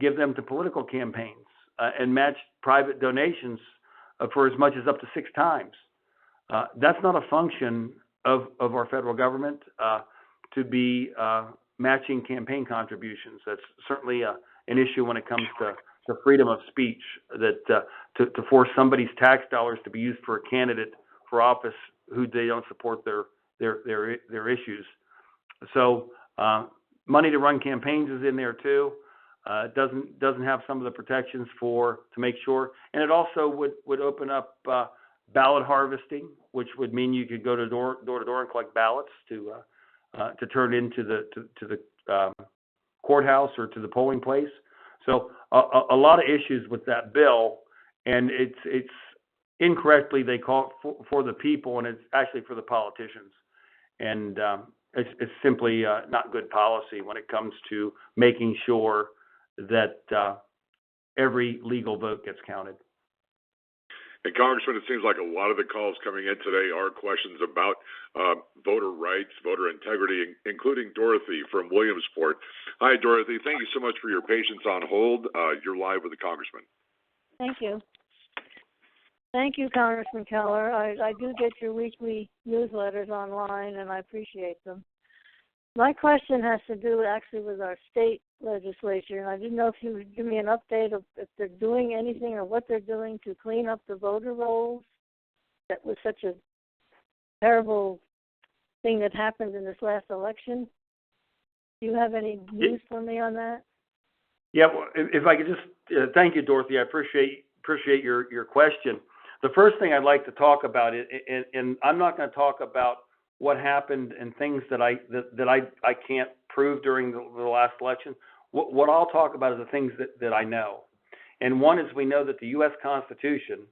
give them to political campaigns and match private donations for as much as up to 6 times. That's not a function of our federal government to be matching campaign contributions. That's certainly an issue when it comes to freedom of speech, that to force somebody's tax dollars to be used for a candidate for office who they don't support their issues. So money to run campaigns is in there too. It doesn't have some of the protections to make sure, and it also would open up ballot harvesting, which would mean you could go to door to door and collect ballots to turn into the courthouse or to the polling place. So a lot of issues with that bill, and it's incorrectly they call it for the people, and it's actually for the politicians, and it's simply not good policy when it comes to making sure that every legal vote gets counted. And Congressman, it seems like a lot of the calls coming in today are questions about voter rights, voter integrity, including Dorothy from Williamsport. Hi, Dorothy. Thank you so much for your patience on hold. You're live with the Congressman. Thank you. Thank you, Congressman Keller. I do get your weekly newsletters online, and I appreciate them. My question has to do actually with our state legislature, and I didn't know if you would give me an update of if they're doing anything or what they're doing to clean up the voter rolls. That was such a terrible thing that happened in this last election. Do you have any news for me on that? Yeah, well, if I could just thank you, Dorothy. I appreciate your question. The first thing I'd like to talk about, and I'm not going to talk about what happened and things that I can't prove during the last election. What I'll talk about is the things that I know. And one is we know that the U.S. Constitution,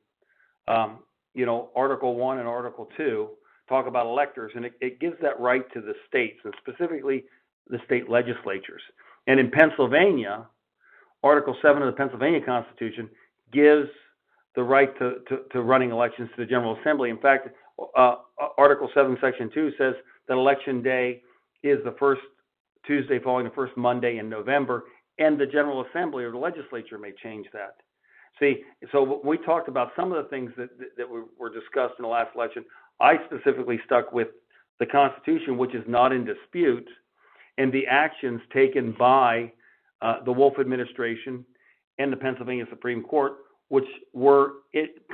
Article 1 and Article 2 talk about electors, and it gives that right to the states, and specifically the state legislatures. And in Pennsylvania, Article 7 of the Pennsylvania Constitution gives the right to running elections to the General Assembly. In fact, Article 7, Section 2 says that election day is the first Tuesday following the first Monday in November, and the General Assembly or the legislature may change that. See, so we talked about some of the things that were discussed in the last election. I specifically stuck with the Constitution, which is not in dispute, and the actions taken by the Wolf administration and the Pennsylvania Supreme Court, which were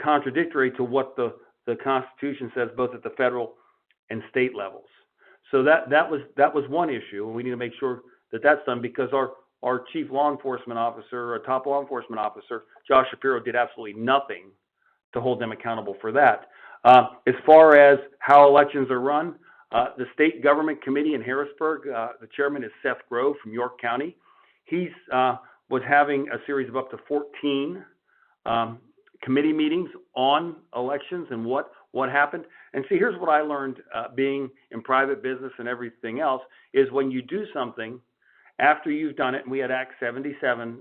contradictory to what the Constitution says, both at the federal and state levels. So that was one issue, and we need to make sure that that's done, because our chief law enforcement officer, our top law enforcement officer, Josh Shapiro, did absolutely nothing to hold them accountable for that. As far as how elections are run, the state government committee in Harrisburg, the chairman is Seth Grove from York County. He's was having a series of up to 14 committee meetings on elections and what happened. And see, here's what I learned being in private business and everything else, is when you do something after you've done it, and we had Act 77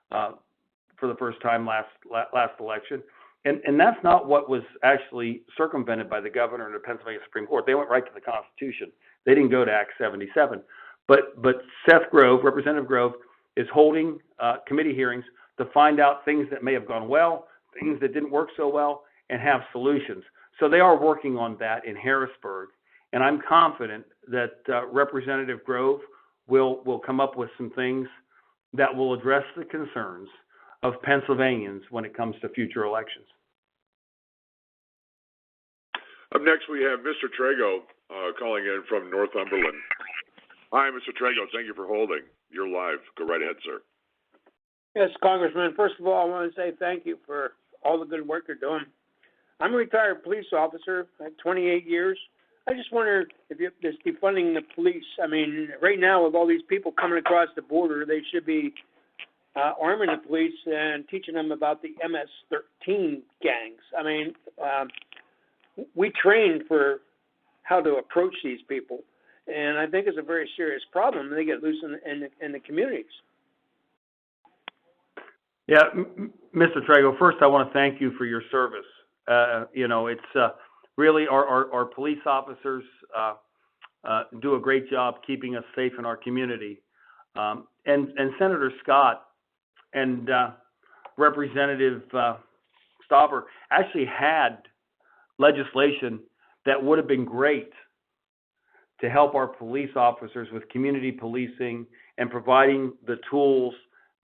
for the first time last election, and that's not what was actually circumvented by the governor and the Pennsylvania Supreme Court. They went right to the Constitution. They didn't go to Act 77. But Seth Grove, Representative Grove, is holding committee hearings to find out things that may have gone well, things that didn't work so well, and have solutions. So they are working on that in Harrisburg, and I'm confident that Representative Grove will come up with some things that will address the concerns of Pennsylvanians when it comes to future elections. Up next, we have Mr. Trago calling in from Northumberland. Hi, Mr. Trago. Thank you for holding. You're live. Go right ahead, sir. Yes, Congressman. First of all, I want to say thank you for all the good work you're doing. I'm a retired police officer, I have 28 years. I just wonder if you're just defunding the police. I mean, right now with all these people coming across the border, they should be arming the police and teaching them about the MS-13 gangs. I mean, we train for how to approach these people, and I think it's a very serious problem. They get loose in the communities. Yeah, Mr. Trago, first I want to thank you for your service. It's really our police officers do a great job keeping us safe in our community. And Senator Scott and Representative Stauber actually had legislation that would have been great to help our police officers with community policing and providing the tools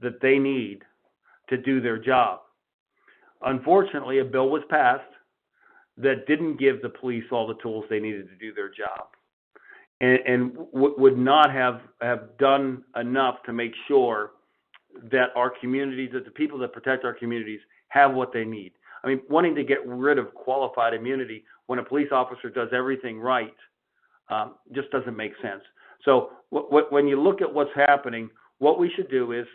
that they need to do their job. Unfortunately, a bill was passed that didn't give the police all the tools they needed to do their job, and would not have done enough to make sure that our communities, that the people that protect our communities, have what they need. I mean, wanting to get rid of qualified immunity when a police officer does everything right just doesn't make sense. So when you look at what's happening, what we should do is,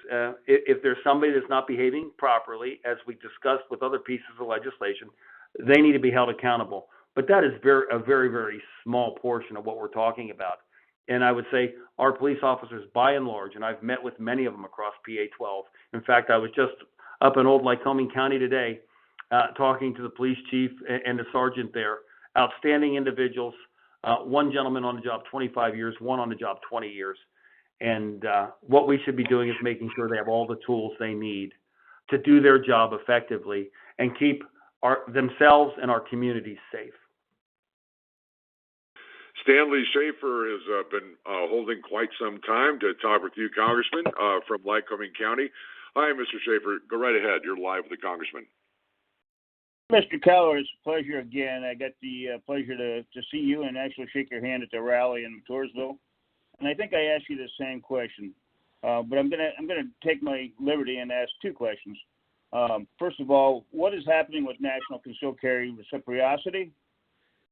if there's somebody that's not behaving properly, as we discussed with other pieces of legislation, they need to be held accountable. But that is a very, very small portion of what we're talking about. And I would say our police officers, by and large, and I've met with many of them across PA-12. In fact, I was just up in Old Lycoming County today talking to the police chief and the sergeant there. Outstanding individuals. One gentleman on the job 25 years, one on the job 20 years. And what we should be doing is making sure they have all the tools they need to do their job effectively and keep themselves and our communities safe. Stanley Schaefer has been holding quite some time to talk with you, Congressman, from Lycoming County. Hi, Mr. Schaefer. Go right ahead. You're live with the Congressman. Mr. Keller, it's a pleasure again. I got the pleasure to see you and actually shake your hand at the rally in Toursville. And I think I asked you the same question, but I'm gonna take my liberty and ask two questions. First of all, what is happening with national concealed carry reciprocity?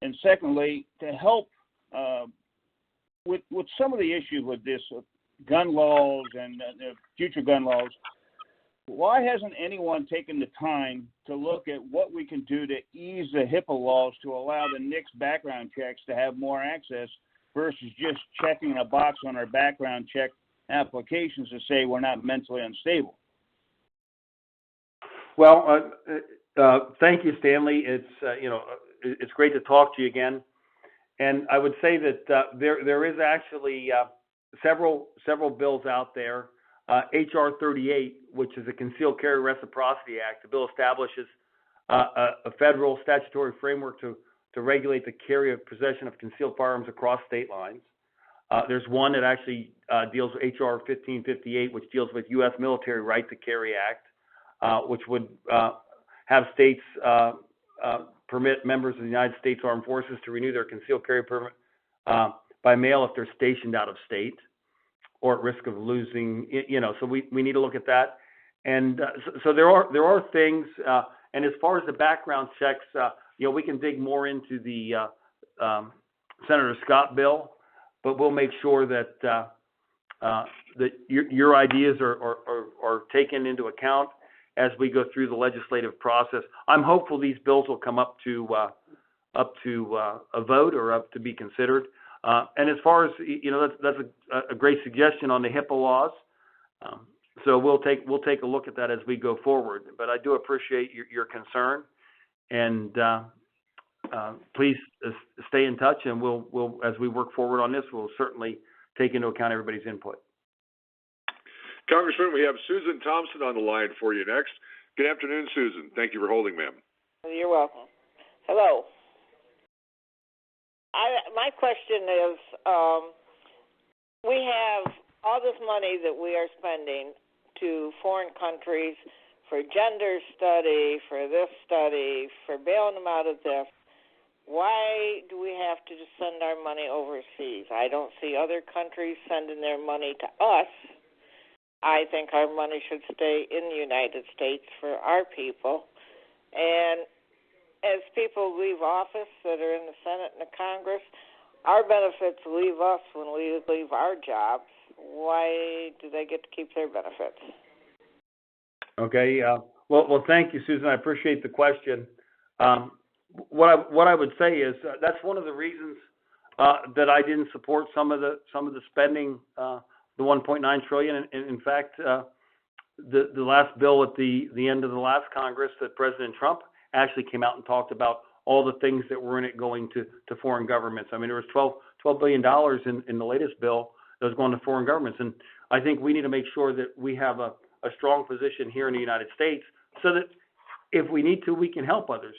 And secondly, to help with some of the issues with this gun laws and future gun laws, why hasn't anyone taken the time to look at what we can do to ease the HIPAA laws to allow the NICS background checks to have more access versus just checking a box on our background check applications to say we're not mentally unstable? Well, thank you, Stanley. It's great to talk to you again. And I would say that there is actually several bills out there. H.R. 38, which is a Concealed Carry Reciprocity Act. The bill establishes a federal statutory framework to regulate the carry of possession of concealed firearms across state lines. There's one that actually deals with H.R. 1558, which deals with U.S. Military Right to Carry Act, which would have states permit members of the United States Armed Forces to renew their concealed carry permit by mail if they're stationed out of state or at risk of losing, so we need to look at that. And so there are things, and as far as the background checks, we can dig more into the Senator Scott bill, but we'll make sure that that your ideas are taken into account as we go through the legislative process. I'm hopeful these bills will come up to a vote or up to be considered. And as far as that's a great suggestion on the HIPAA laws. So we'll take a look at that as we go forward. But I do appreciate your concern, and please stay in touch. And we'll as we work forward on this, we'll certainly take into account everybody's input. Congressman, we have Susan Thompson on the line for you next. Good afternoon, Susan. Thank you for holding, ma'am. You're welcome. Hello. My question is, we have all this money that we are spending to foreign countries for gender study, for this study, for bailing them out of this. Why do we have to just send our money overseas? I don't see other countries sending their money to us. I think our money should stay in the United States for our people. And as people leave office that are in the Senate and the Congress, our benefits leave us when we leave our jobs. Why do they get to keep their benefits? Okay. Well, thank you, Susan. I appreciate the question. What I would say is that's one of the reasons that I didn't support some of the spending, the 1.9 trillion. In fact, the last bill at the end of the last Congress that President Trump actually came out and talked about all the things that were in it going to foreign governments. I mean, there was $12 billion in the latest bill that was going to foreign governments. And I think we need to make sure that we have a strong position here in the United States so that if we need to, we can help others.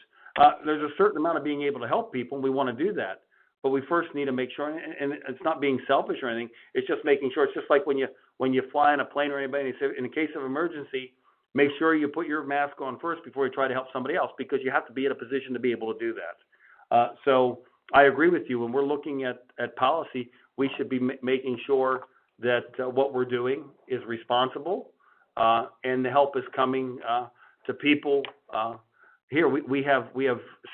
There's a certain amount of being able to help people, and we want to do that. But we first need to make sure, and it's not being selfish or anything, it's just making sure. It's just like when you fly in a plane or anybody, and they say, in the case of emergency, make sure you put your mask on first before you try to help somebody else, because you have to be in a position to be able to do that. So I agree with you. When we're looking at policy, we should be making sure that what we're doing is responsible, and the help is coming to people. Here we have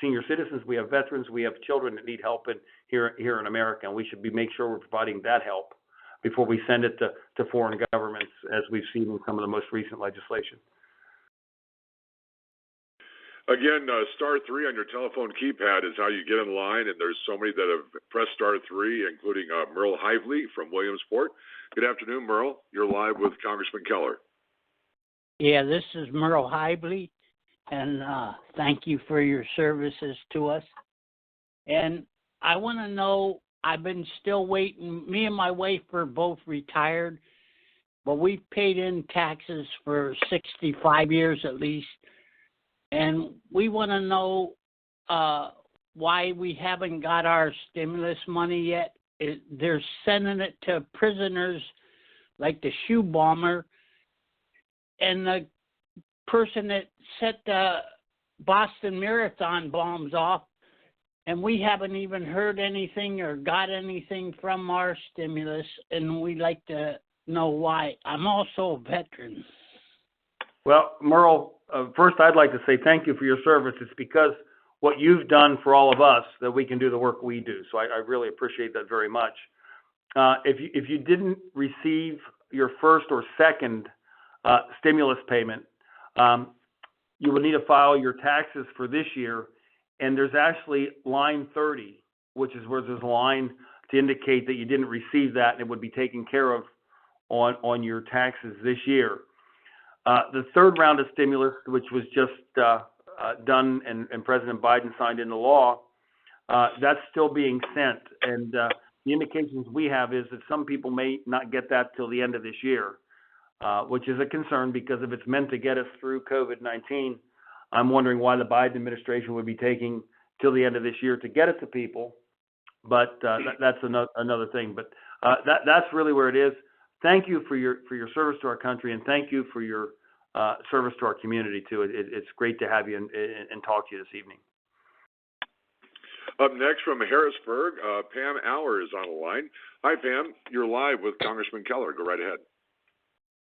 senior citizens, we have veterans, we have children that need help here in America, and we should make sure we're providing that help before we send it to foreign governments, as we've seen in some of the most recent legislation. Again, star 3 on your telephone keypad is how you get in line, and there's so many that have pressed star 3, including Merle Hively from Williamsport. Good afternoon, Merle. You're live with Congressman Keller. Yeah, this is Merle Hively, and thank you for your services to us. And I want to know, I've been still waiting. Me and my wife are both retired, but we've paid in taxes for 65 years at least. And we want to know why we haven't got our stimulus money yet? They're sending it to prisoners like the shoe bomber and the person that set the Boston Marathon bombs off, and we haven't even heard anything or got anything from our stimulus, and we'd like to know why. I'm also a veteran. Well, Merle, first I'd like to say thank you for your service. It's because what you've done for all of us that we can do the work we do. So I really appreciate that very much. If you didn't receive your first or second stimulus payment, you will need to file your taxes for this year. And there's actually line 30, which is where there's a line to indicate that you didn't receive that and it would be taken care of on your taxes this year. The third round of stimulus, which was just done and President Biden signed into law, that's still being sent. And the indications we have is that some people may not get that till the end of this year, which is a concern because if it's meant to get us through COVID-19, I'm wondering why the Biden administration would be taking till the end of this year to get it to people. But that's another thing. But that's really where it is. Thank you for your service to our country, and thank you for your service to our community too. It's great to have you and talk to you this evening. Up next from Harrisburg, Pam Auer is on the line. Hi, Pam. You're live with Congressman Keller. Go right ahead.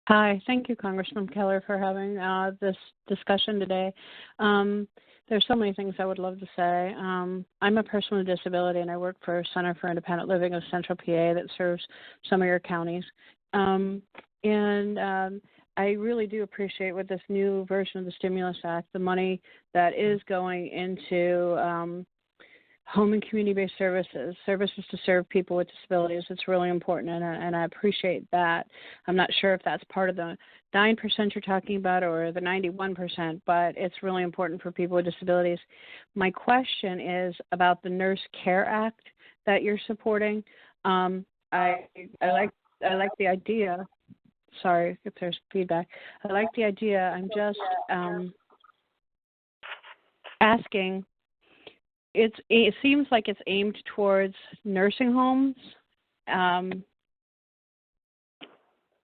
Hi. Thank you, Congressman Keller, for having this discussion today. There's so many things I would love to say. I'm a person with a disability, and I work for Center for Independent Living of Central PA that serves some of your counties. I really do appreciate with this new version of the Stimulus Act, the money that is going into home and community-based services to serve people with disabilities. It's really important, and I appreciate that. I'm not sure if that's part of the 9% you're talking about or the 91%, but it's really important for people with disabilities. My question is about the Nurse Care Act that you're supporting. I like the idea. Sorry if there's feedback. I like the idea. I'm just asking. It seems like it's aimed towards nursing homes.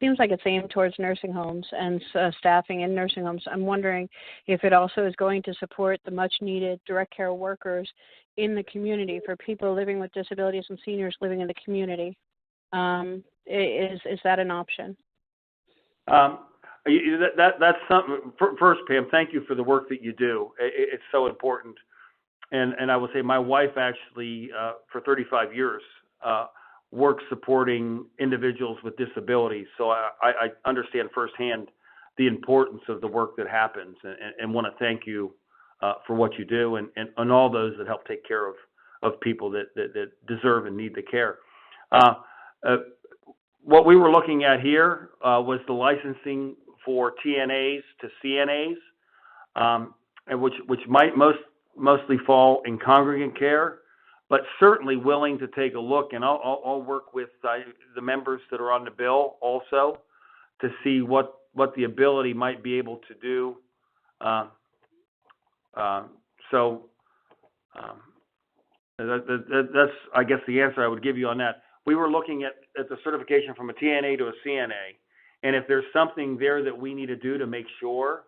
Seems like it's aimed towards nursing homes and staffing in nursing homes. I'm wondering if it also is going to support the much-needed direct care workers in the community for people living with disabilities and seniors living in the community. Is that an option? That's something. First, Pam, thank you for the work that you do. It's so important. And I will say my wife actually, for 35 years, works supporting individuals with disabilities. So I understand firsthand the importance of the work that happens and want to thank you for what you do and all those that help take care of people that deserve and need the care. What we were looking at here was the licensing for TNAs to CNAs, and which might mostly fall in congregate care, but certainly willing to take a look, and I'll work with the members that are on the bill also to see what the ability might be able to do. That's, I guess, the answer I would give you on that. We were looking at the certification from a TNA to a CNA, and if there's something there that we need to do to make sure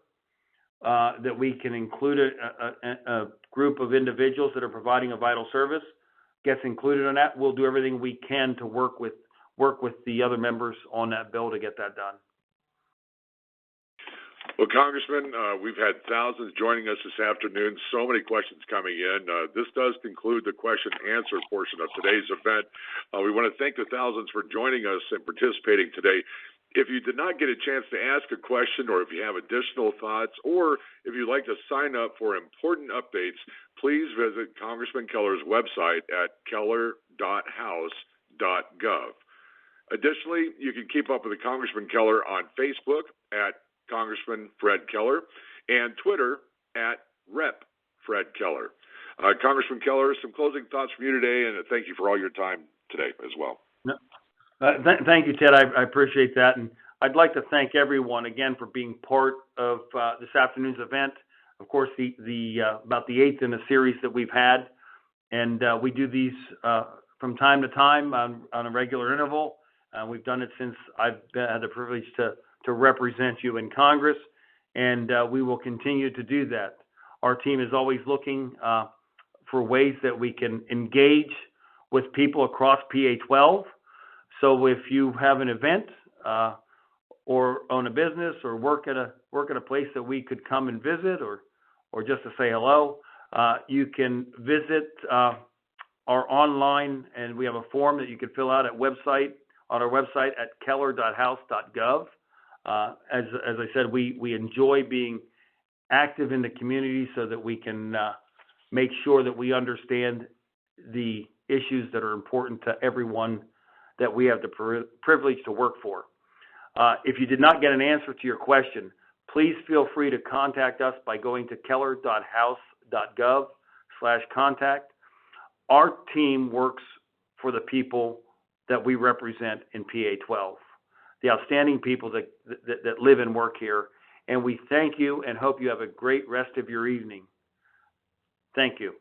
that we can include a group of individuals that are providing a vital service gets included in that, we'll do everything we can to work with the other members on that bill to get that done. Well, Congressman, we've had thousands joining us this afternoon, so many questions coming in. This does conclude the question and answer portion of today's event. We want to thank the thousands for joining us and participating today. If you did not get a chance to ask a question, or if you have additional thoughts, or if you'd like to sign up for important updates, please visit Congressman Keller's website at keller.house.gov. Additionally, you can keep up with the Congressman Keller on Facebook at Congressman Fred Keller and Twitter at Rep Fred Keller. Congressman Keller, some closing thoughts from you today, and thank you for all your time today as well. Thank you, Ted. I appreciate that. And I'd like to thank everyone again for being part of this afternoon's event. Of course, the about the eighth in a series that we've had. And we do these from time to time on a regular interval. We've done it since I've had the privilege to represent you in Congress, and we will continue to do that. Our team is always looking for ways that we can engage with people across PA12. So if you have an event or own a business or work at a place that we could come and visit, or just to say hello, you can visit our online, and we have a form that you can fill out on our website at keller.house.gov. As I said, we enjoy being active in the community so that we can make sure that we understand the issues that are important to everyone that we have the privilege to work for. If you did not get an answer to your please feel free to contact us by going to keller.house.gov/contact. Our team works for the people that we represent in PA12, the outstanding people that live and work here. And we thank you and hope you have a great rest of your evening. Thank you.